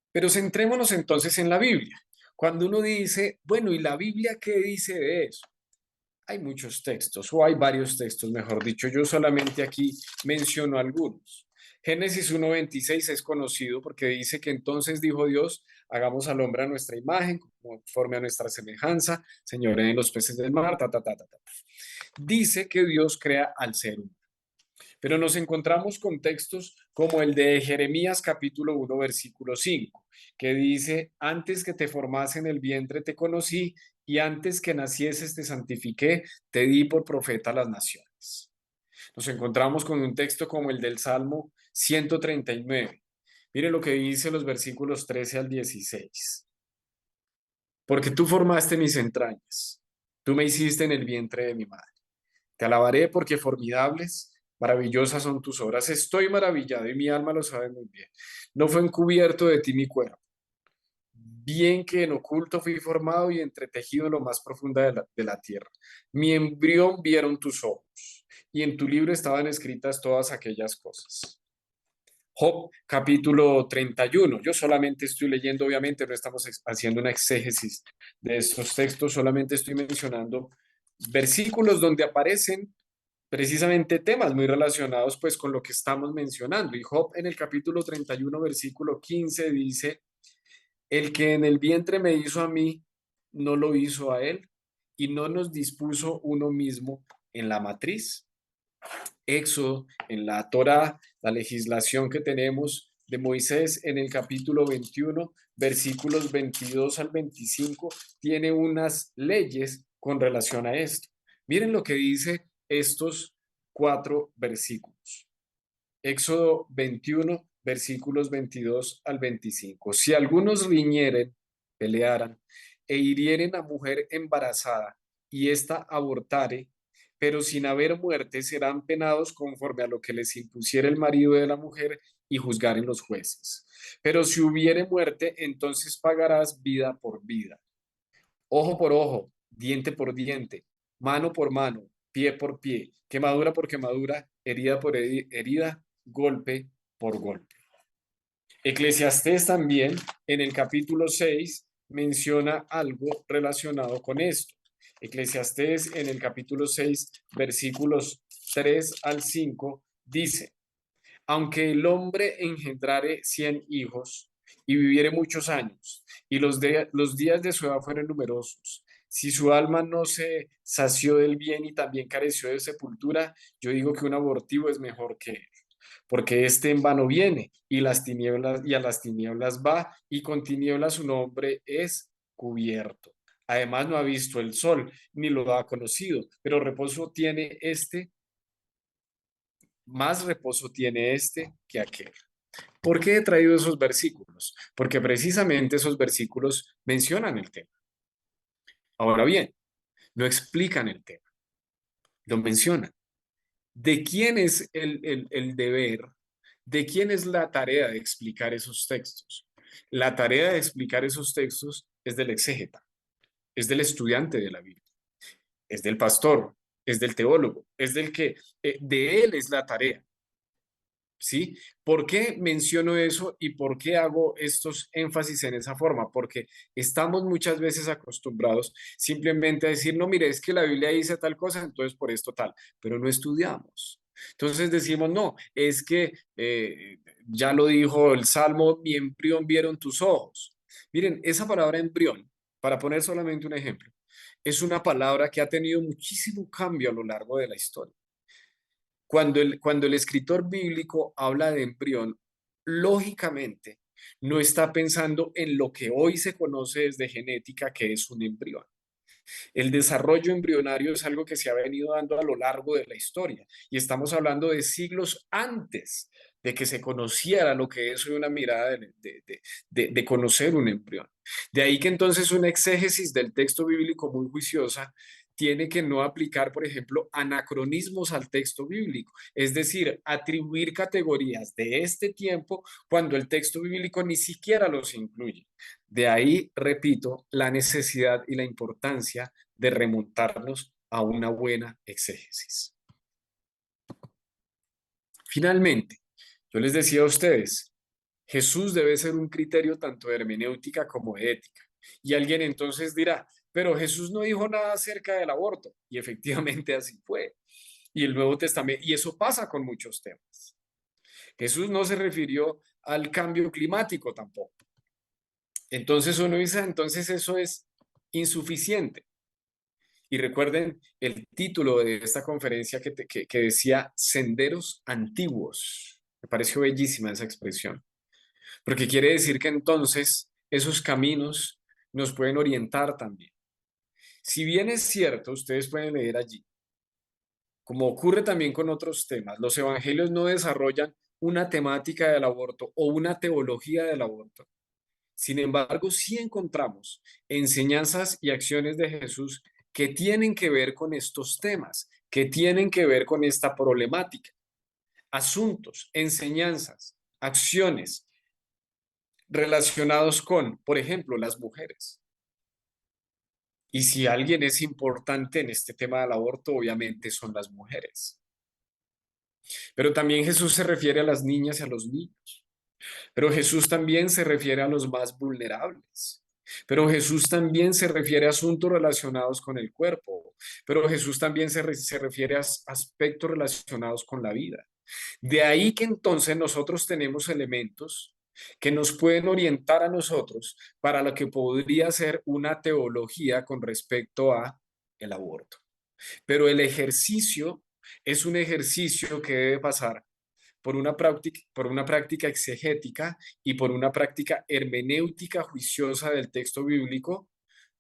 Pero centrémonos entonces en la Biblia. Cuando uno dice, bueno, ¿y la Biblia qué dice de eso? Hay muchos textos, o hay varios textos, mejor dicho. Yo solamente aquí menciono algunos. Génesis 1:26 es conocido porque dice que entonces dijo Dios, hagamos al hombre a nuestra imagen, conforme a nuestra semejanza, señoreen los peces del mar, ta, ta, ta, ta, ta. Dice que Dios crea al ser humano. Pero nos encontramos con textos como el de Jeremías capítulo 1, versículo 5, que dice, antes que te formase en el vientre te conocí y antes que nacieses te santifiqué, te di por profeta a las naciones. Nos encontramos con un texto como el del Salmo 139. Mire lo que dice los versículos 13 al 16. Porque tú formaste mis entrañas, tú me hiciste en el vientre de mi madre. Te alabaré porque formidables, maravillosas son tus obras. Estoy maravillado y mi alma lo sabe muy bien. No fue encubierto de ti mi cuerpo. Bien que en oculto fui formado y entretejido en lo más profundo de la tierra. Mi embrión vieron tus ojos y en tu libro estaban escritas todas aquellas cosas. Job capítulo 31. Yo solamente estoy leyendo, obviamente no estamos haciendo una exégesis de estos textos, solamente estoy mencionando versículos donde aparecen precisamente temas muy relacionados pues con lo que estamos mencionando. Y Job en el capítulo 31 versículo 15 dice, el que en el vientre me hizo a mí, no lo hizo a él, y no nos dispuso uno mismo en la matriz. Éxodo, en la Torá, la legislación que tenemos de Moisés en el capítulo 21, versículos 22 al 25, tiene unas leyes con relación a esto. Miren lo que dice estos 4 versículos. Éxodo 21, versículos 22 al 25. Si algunos riñeren, pelearan, e hirieren a mujer embarazada, y ésta abortare, pero sin haber muerte, serán penados conforme a lo que les impusiera el marido de la mujer y juzgaren los jueces. Pero si hubiere muerte, entonces pagarás vida por vida, ojo por ojo, diente por diente, mano por mano, pie por pie, quemadura por quemadura, herida por herida, golpe por golpe. Eclesiastés también en el capítulo 6 menciona algo relacionado con esto. Eclesiastés en el capítulo 6, versículos 3 al 5 dice, aunque el hombre engendrare 100 hijos y viviere muchos años, y los días de su edad fueron numerosos, si su alma no se sació del bien y también careció de sepultura, yo digo que un abortivo es mejor que él, porque este en vano viene y las tinieblas y a las tinieblas va y con tinieblas su nombre es cubierto. Además no ha visto el sol ni lo ha conocido, pero reposo tiene este, más reposo tiene este que aquel. ¿Por qué he traído esos versículos? Porque precisamente esos versículos mencionan el tema. Ahora bien, no explican el tema, lo mencionan. ¿De quién es el deber? ¿De quién es la tarea de explicar esos textos? La tarea de explicar esos textos es del exégeta, es del estudiante de la Biblia, es del pastor, es del teólogo, es del que, de él es la tarea. ¿Sí? ¿Por qué menciono eso y por qué hago estos énfasis en esa forma? Porque estamos muchas veces acostumbrados simplemente a decir, no, mire, es que la Biblia dice tal cosa, entonces por esto tal, pero no estudiamos. Entonces decimos, no, es que ya lo dijo el Salmo, mi embrión vieron tus ojos. Miren, esa palabra embrión, para poner solamente un ejemplo, es una palabra que ha tenido muchísimo cambio a lo largo de la historia. Cuando el escritor bíblico habla de embrión, lógicamente no está pensando en lo que hoy se conoce desde genética, que es un embrión. El desarrollo embrionario es algo que se ha venido dando a lo largo de la historia y estamos hablando de siglos antes de que se conociera lo que es una mirada de conocer un embrión. De ahí que entonces una exégesis del texto bíblico muy juiciosa tiene que no aplicar, por ejemplo, anacronismos al texto bíblico, es decir, atribuir categorías de este tiempo cuando el texto bíblico ni siquiera los incluye. De ahí, repito, la necesidad y la importancia de remontarnos a una buena exégesis. Finalmente, yo les decía a ustedes, Jesús debe ser un criterio tanto de hermenéutica como de ética. Y alguien entonces dirá, pero Jesús no dijo nada acerca del aborto. Y efectivamente así fue. Y el Nuevo Testamento, y eso pasa con muchos temas. Jesús no se refirió al cambio climático tampoco. Entonces uno dice, entonces eso es insuficiente. Y recuerden el título de esta conferencia que decía Senderos Antiguos. Me pareció bellísima esa expresión, porque quiere decir que entonces esos caminos nos pueden orientar también. Si bien es cierto, ustedes pueden leer allí, como ocurre también con otros temas, los evangelios no desarrollan una temática del aborto o una teología del aborto. Sin embargo, sí encontramos enseñanzas y acciones de Jesús que tienen que ver con estos temas, que tienen que ver con esta problemática. Asuntos, enseñanzas, acciones relacionados con, por ejemplo, las mujeres. Y si alguien es importante en este tema del aborto, obviamente son las mujeres. Pero también Jesús se refiere a las niñas y a los niños. Pero Jesús también se refiere a los más vulnerables. Pero Jesús también se refiere a asuntos relacionados con el cuerpo. Pero Jesús también se refiere a aspectos relacionados con la vida. De ahí que entonces nosotros tenemos elementos que nos pueden orientar a nosotros para lo que podría ser una teología con respecto a el aborto. Pero el ejercicio es un ejercicio que debe pasar por una práctica exegética y por una práctica hermenéutica juiciosa del texto bíblico,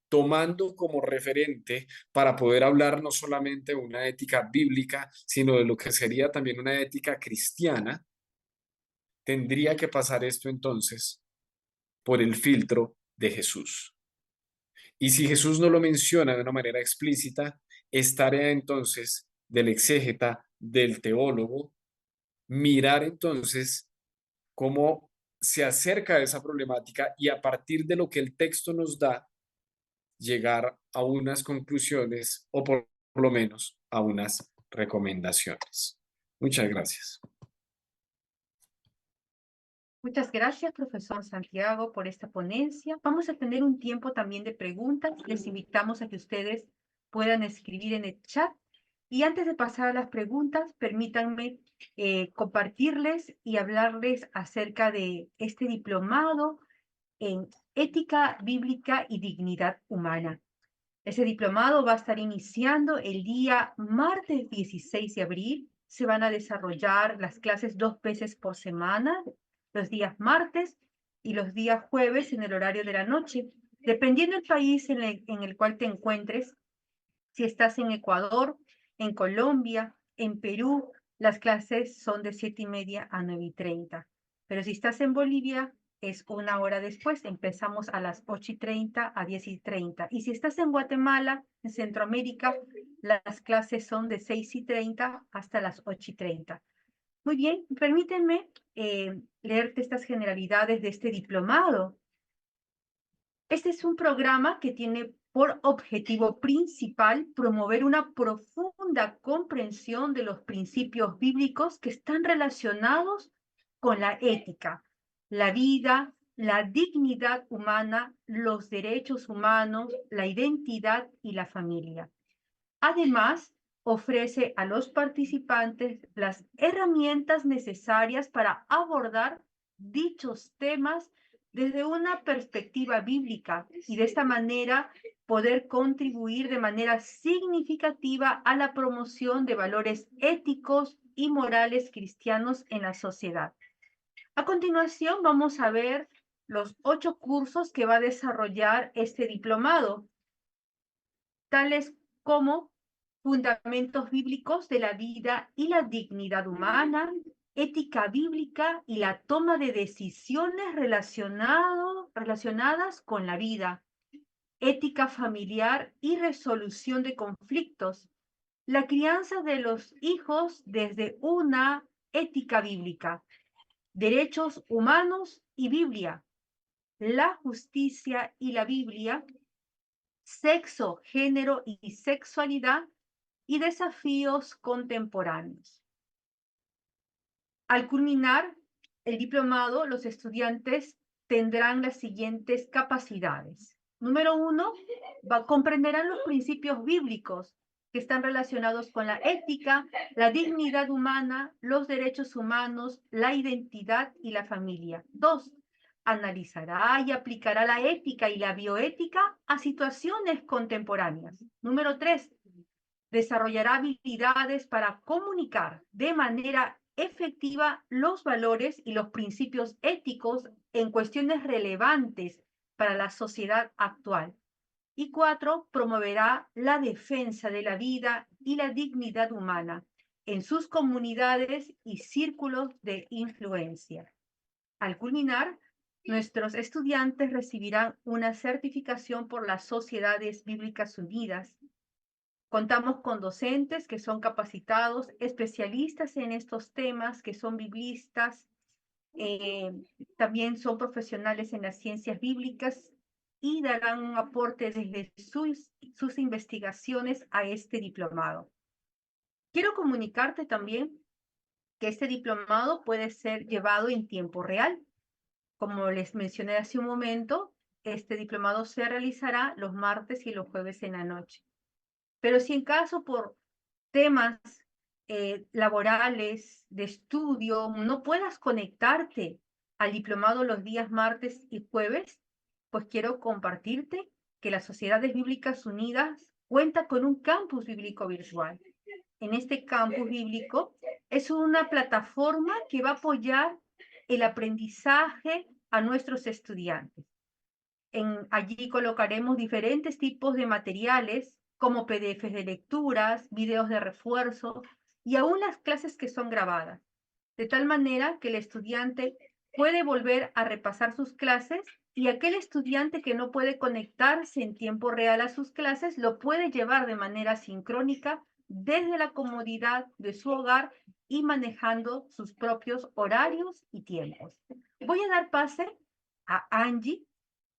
tomando como referente para poder hablar no solamente de una ética bíblica, sino de lo que sería también una ética cristiana. Tendría que pasar esto entonces por el filtro de Jesús. Y si Jesús no lo menciona de una manera explícita, es tarea entonces del exégeta, del teólogo, mirar entonces cómo se acerca a esa problemática y a partir de lo que el texto nos da, llegar a unas conclusiones o por lo menos a unas recomendaciones. Muchas gracias. Muchas gracias, profesor Santiago, por esta ponencia. Vamos a tener un tiempo también de preguntas. Les invitamos a que ustedes puedan escribir en el chat. Y antes de pasar a las preguntas, permítanme compartirles y hablarles acerca de este diplomado en Ética Bíblica y Dignidad Humana. Ese diplomado va a estar iniciando el día martes 16 de abril. Se van a desarrollar las clases 2 veces por semana, los días martes y los días jueves en el horario de la noche. Dependiendo del país en el cual te encuentres, si estás en Ecuador, en Colombia, en Perú, las clases son de 7:30 a 9:30. Pero si estás en Bolivia, es una hora después. Empezamos a las 8:30 a 10:30. Y si estás en Guatemala, en Centroamérica, las clases son de 6:30 hasta las 8:30. Muy bien, permítanme leerte estas generalidades de este diplomado. Este es un programa que tiene por objetivo principal promover una profunda comprensión de los principios bíblicos que están relacionados con la ética, la vida, la dignidad humana, los derechos humanos, la identidad y la familia. Además, ofrece a los participantes las herramientas necesarias para abordar dichos temas desde una perspectiva bíblica y de esta manera poder contribuir de manera significativa a la promoción de valores éticos y morales cristianos en la sociedad. A continuación vamos a ver los 8 cursos que va a desarrollar este diplomado, tales como fundamentos bíblicos de la vida y la dignidad humana, ética bíblica y la toma de decisiones relacionadas con la vida, ética familiar y resolución de conflictos, la crianza de los hijos desde una ética bíblica, derechos humanos y Biblia, la justicia y la Biblia, sexo, género y sexualidad y desafíos contemporáneos. Al culminar el diplomado, los estudiantes tendrán las siguientes capacidades. Número 1, comprenderán los principios bíblicos que están relacionados con la ética, la dignidad humana, los derechos humanos, la identidad y la familia. 2, analizará y aplicará la ética y la bioética a situaciones contemporáneas. Número 3, desarrollará habilidades para comunicar de manera efectiva los valores y los principios éticos en cuestiones relevantes para la sociedad actual. Y 4, promoverá la defensa de la vida y la dignidad humana en sus comunidades y círculos de influencia. Al culminar, nuestros estudiantes recibirán una certificación por las Sociedades Bíblicas Unidas. Contamos con docentes que son capacitados, especialistas en estos temas, que son biblistas, también son profesionales en las ciencias bíblicas y darán un aporte desde sus investigaciones a este diplomado. Quiero comunicarte también que este diplomado puede ser llevado en tiempo real. Como les mencioné hace un momento, este diplomado se realizará los martes y los jueves en la noche. Pero si en caso por temas laborales, de estudio, no puedas conectarte al diplomado los días martes y jueves, pues quiero compartirte que las Sociedades Bíblicas Unidas cuenta con un campus bíblico virtual. En este campus bíblico es una plataforma que va a apoyar el aprendizaje a nuestros estudiantes. Allí colocaremos diferentes tipos de materiales como PDFs de lecturas, videos de refuerzo y aún las clases que son grabadas, de tal manera que el estudiante puede volver a repasar sus clases y aquel estudiante que no puede conectarse en tiempo real a sus clases lo puede llevar de manera sincrónica desde la comodidad de su hogar y manejando sus propios horarios y tiempos. Voy a dar pase a Angie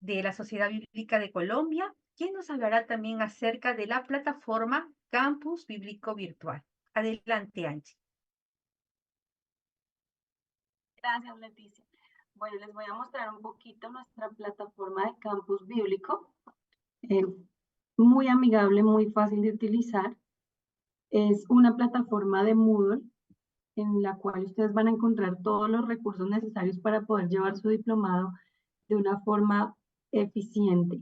de la Sociedad Bíblica de Colombia, quien nos hablará también acerca de la plataforma Campus Bíblico Virtual. Adelante, Angie. Gracias, Leticia. Bueno, les voy a mostrar un poquito nuestra plataforma de Campus Bíblico. Muy amigable, muy fácil de utilizar. Es una plataforma de Moodle en la cual ustedes van a encontrar todos los recursos necesarios para poder llevar su diplomado de una forma eficiente.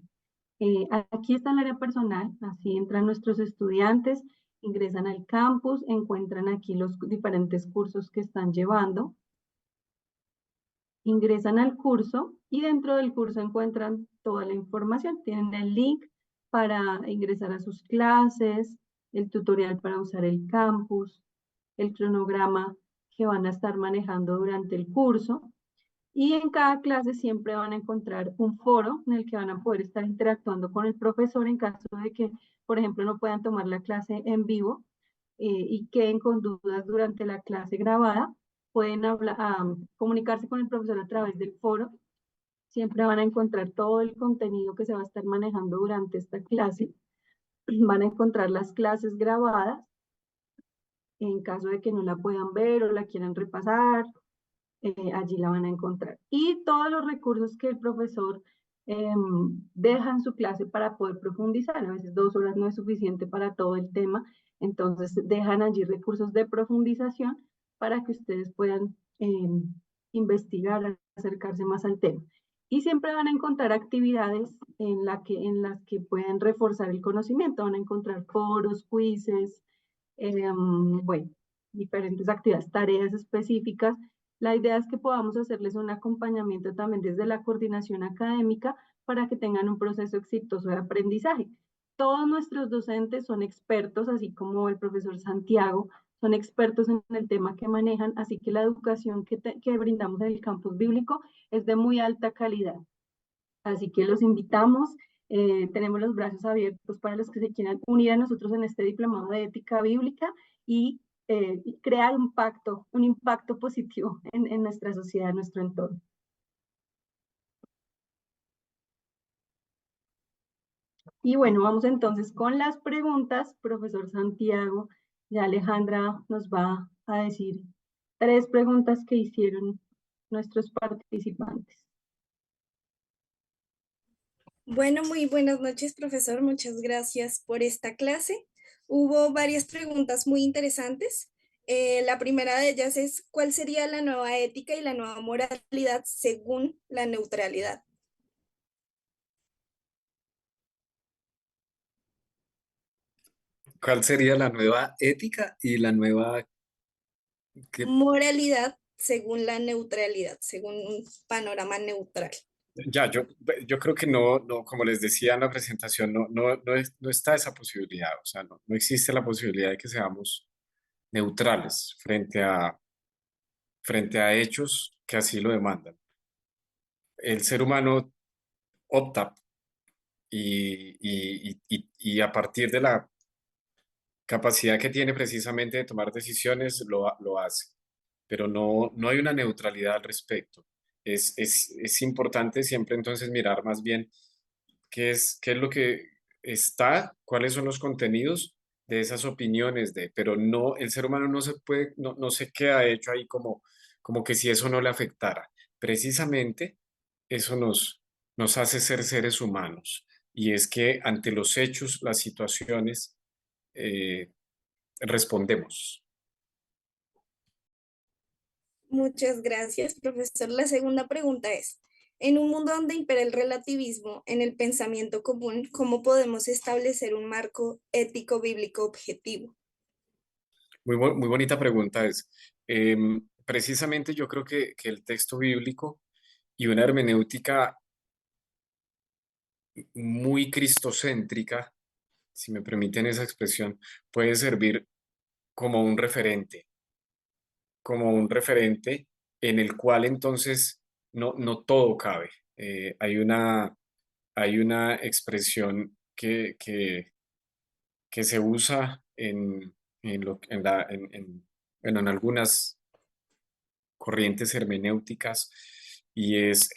Aquí está el área personal, así entran nuestros estudiantes, ingresan al campus, encuentran aquí los diferentes cursos que están llevando, ingresan al curso y dentro del curso encuentran toda la información. Tienen el link para ingresar a sus clases, el tutorial para usar el campus, el cronograma que van a estar manejando durante el curso. Y en cada clase siempre van a encontrar un foro en el que van a poder estar interactuando con el profesor en caso de que, por ejemplo, no puedan tomar la clase en vivo y queden con dudas durante la clase grabada. Pueden comunicarse con el profesor a través del foro. Siempre van a encontrar todo el contenido que se va a estar manejando durante esta clase. Van a encontrar las clases grabadas en caso de que no la puedan ver o la quieran repasar. Allí la van a encontrar. Y todos los recursos que el profesor deja en su clase para poder profundizar. A veces 2 horas no es suficiente para todo el tema, entonces dejan allí recursos de profundización para que ustedes puedan investigar, acercarse más al tema. Y siempre van a encontrar actividades en las que pueden reforzar el conocimiento. Van a encontrar foros, quizzes, bueno, diferentes actividades, tareas específicas. La idea es que podamos hacerles un acompañamiento también desde la coordinación académica para que tengan un proceso exitoso de aprendizaje. Todos nuestros docentes son expertos, así como el profesor Santiago, son expertos en el tema que manejan, así que la educación que brindamos en el campus bíblico es de muy alta calidad. Así que los invitamos, tenemos los brazos abiertos para los que se quieran unir a nosotros en este diplomado de ética bíblica y crear un impacto positivo en nuestra sociedad, en nuestro entorno. Y bueno, vamos entonces con las preguntas. Profesor Santiago, ya Alejandra nos va a decir 3 preguntas que hicieron nuestros participantes. Bueno, muy buenas noches, profesor. Muchas gracias por esta clase. Hubo varias preguntas muy interesantes. La primera de ellas es, ¿cuál sería la nueva ética y la nueva moralidad según la neutralidad? ¿Cuál sería la nueva ética y la nueva que Moralidad según la neutralidad, según un panorama neutral. ya, yo creo que no, como les decía en la presentación, no está esa posibilidad, o sea, no existe la posibilidad de que seamos neutrales frente a hechos que así lo demandan. El ser humano opta y a partir de la capacidad que tiene precisamente de tomar decisiones, lo hace, pero no hay una neutralidad al respecto. Es importante siempre entonces mirar más bien qué es lo que está, cuáles son los contenidos de esas opiniones pero no, el ser humano no se puede, no se queda hecho ahí como que si eso no le afectara. Precisamente eso nos hace ser seres humanos y es que ante los hechos, las situaciones, eh, respondemos. Muchas gracias, profesor. La segunda pregunta es, en un mundo donde impera el relativismo en el pensamiento común, ¿cómo podemos establecer un marco ético bíblico objetivo? Muy bonita pregunta es. Precisamente yo creo que el texto bíblico y una hermenéutica muy cristocéntrica, si me permiten esa expresión, puede servir como como un referente en el cual entonces no todo cabe. Hay una expresión que se usa bueno, en algunas corrientes hermenéuticas y es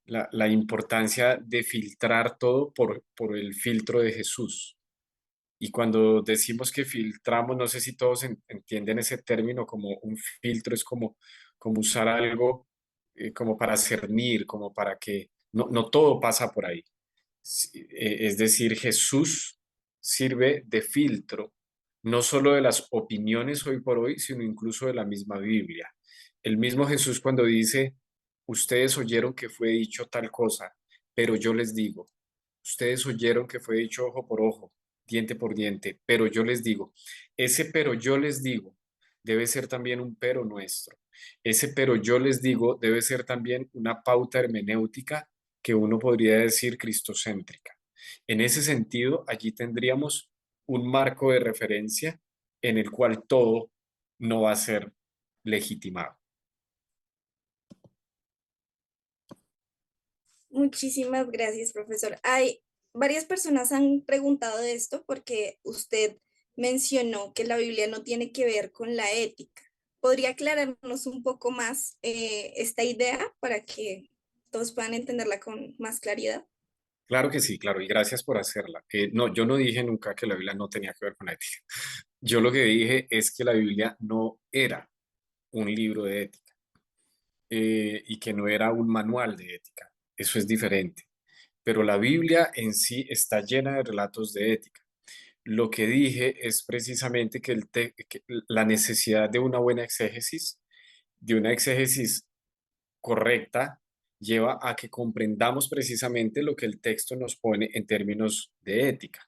la importancia de filtrar todo por el filtro de Jesús. Y cuando decimos que filtramos, no sé si todos entienden ese término como un filtro, es como usar algo como para cernir, como para que no todo pasa por ahí. Es decir, Jesús sirve de filtro, no solo de las opiniones hoy por hoy, sino incluso de la misma Biblia. El mismo Jesús cuando dice, ustedes oyeron que fue dicho tal cosa, pero yo les digo, ustedes oyeron que fue dicho ojo por ojo, diente por diente, pero yo les digo, ese pero yo les digo debe ser también un pero nuestro. Ese pero yo les digo debe ser también una pauta hermenéutica que uno podría decir cristocéntrica. En ese sentido, allí tendríamos un marco de referencia en el cual todo no va a ser legitimado. Muchísimas gracias, profesor. Varias personas han preguntado esto porque usted mencionó que la Biblia no tiene que ver con la ética. ¿Podría aclararnos un poco más esta idea para que todos puedan entenderla con más claridad? Claro que sí, claro, y gracias por hacerla. No, yo no dije nunca que la Biblia no tenía que ver con la ética. Yo lo que dije es que la Biblia no era un libro de ética y que no era un manual de ética. Eso es diferente. Pero la Biblia en sí está llena de relatos de ética. Lo que dije es precisamente que la necesidad de una buena exégesis, de una exégesis correcta, lleva a que comprendamos precisamente lo que el texto nos pone en términos de ética.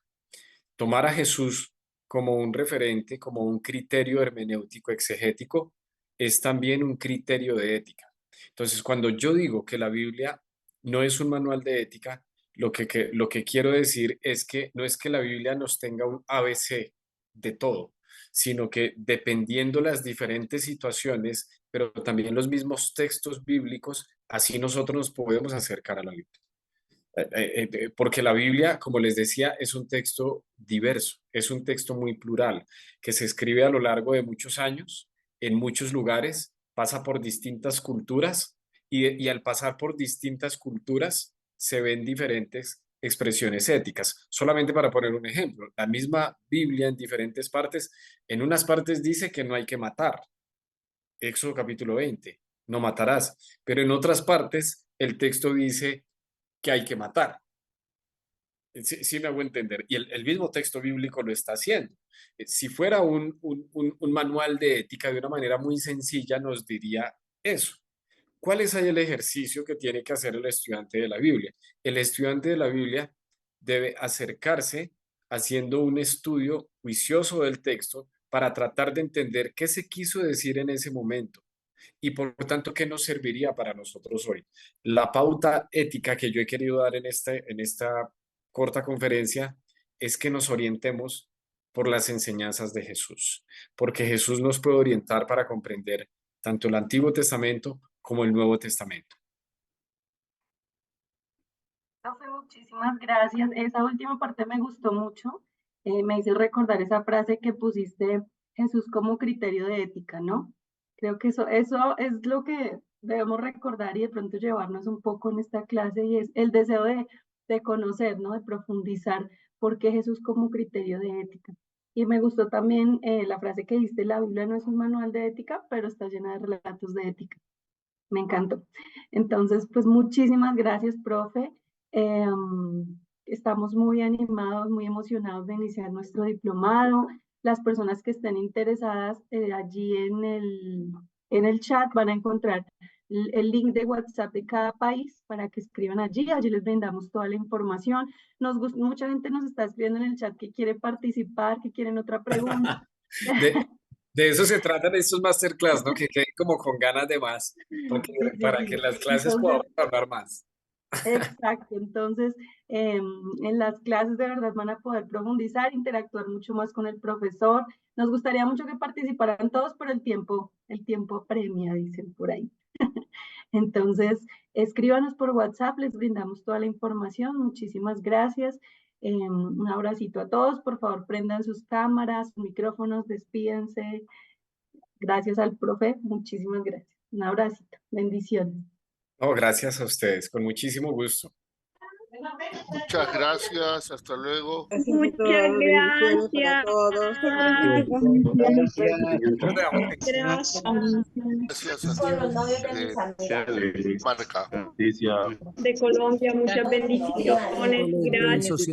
Tomar a Jesús como un referente, como un criterio hermenéutico exegético, es también un criterio de ética. Entonces, cuando yo digo que la Biblia no es un manual de ética, lo que quiero decir es que no es que la Biblia nos tenga un ABC de todo, sino que dependiendo las diferentes situaciones, pero también los mismos textos bíblicos, así nosotros nos podemos acercar a la Biblia. Porque la Biblia, como les decía, es un texto diverso, es un texto muy plural, que se escribe a lo largo de muchos años, en muchos lugares, pasa por distintas culturas y al pasar por distintas culturas se ven diferentes expresiones éticas. Solamente para poner un ejemplo, la misma Biblia en diferentes partes, en unas partes dice que no hay que matar, Éxodo capítulo 20, no matarás, pero en otras partes el texto dice que hay que matar. Sí me hago entender. Y el mismo texto bíblico lo está haciendo. Si fuera un manual de ética de una manera muy sencilla, nos diría eso. ¿Cuál es ahí el ejercicio que tiene que hacer el estudiante de la Biblia? El estudiante de la Biblia debe acercarse haciendo un estudio juicioso del texto para tratar de entender qué se quiso decir en ese momento y por tanto qué nos serviría para nosotros hoy. La pauta ética que yo he querido dar en esta corta conferencia es que nos orientemos por las enseñanzas de Jesús, porque Jesús nos puede orientar para comprender tanto el Antiguo Testamento como el Nuevo Testamento. Profe, muchísimas gracias. Esa última parte me gustó mucho. Me hizo recordar esa frase que pusiste, Jesús como criterio de ética, ¿no? Creo que eso es lo que debemos recordar y de pronto llevarnos un poco en esta clase y es el deseo de conocer, ¿no? De profundizar por qué Jesús como criterio de ética. Y me gustó también la frase que diste, la Biblia no es un manual de ética, pero está llena de relatos de ética. Me encantó. Entonces, pues muchísimas gracias, profe. Estamos muy animados, muy emocionados de iniciar nuestro diplomado. Las personas que estén interesadas allí en el chat van a encontrar el link de WhatsApp de cada país para que escriban allí. Allí les brindamos toda la información. Mucha gente nos está escribiendo en el chat que quiere participar, que quieren otra pregunta. De eso se tratan estos masterclass, ¿no? Que queden como con ganas de más, para que Sí. las clases Entonces, podamos hablar más. exacto, entonces en las clases de verdad van a poder profundizar, interactuar mucho más con el profesor. Nos gustaría mucho que participaran todos, pero el tiempo apremia, dicen por ahí. Entonces, escríbanos por WhatsApp, les brindamos toda la información. Muchísimas gracias. Un abracito a todos. Por favor, prendan sus cámaras, sus micrófonos, despídense. Gracias al profe. Muchísimas gracias. Un abracito. Bendiciones. No, gracias a ustedes, con muchísimo gusto. Muchas gracias, hasta luego. Muchas gracias para todos. Gracias, Marca. De Colombia, muchas bendiciones. Gracias.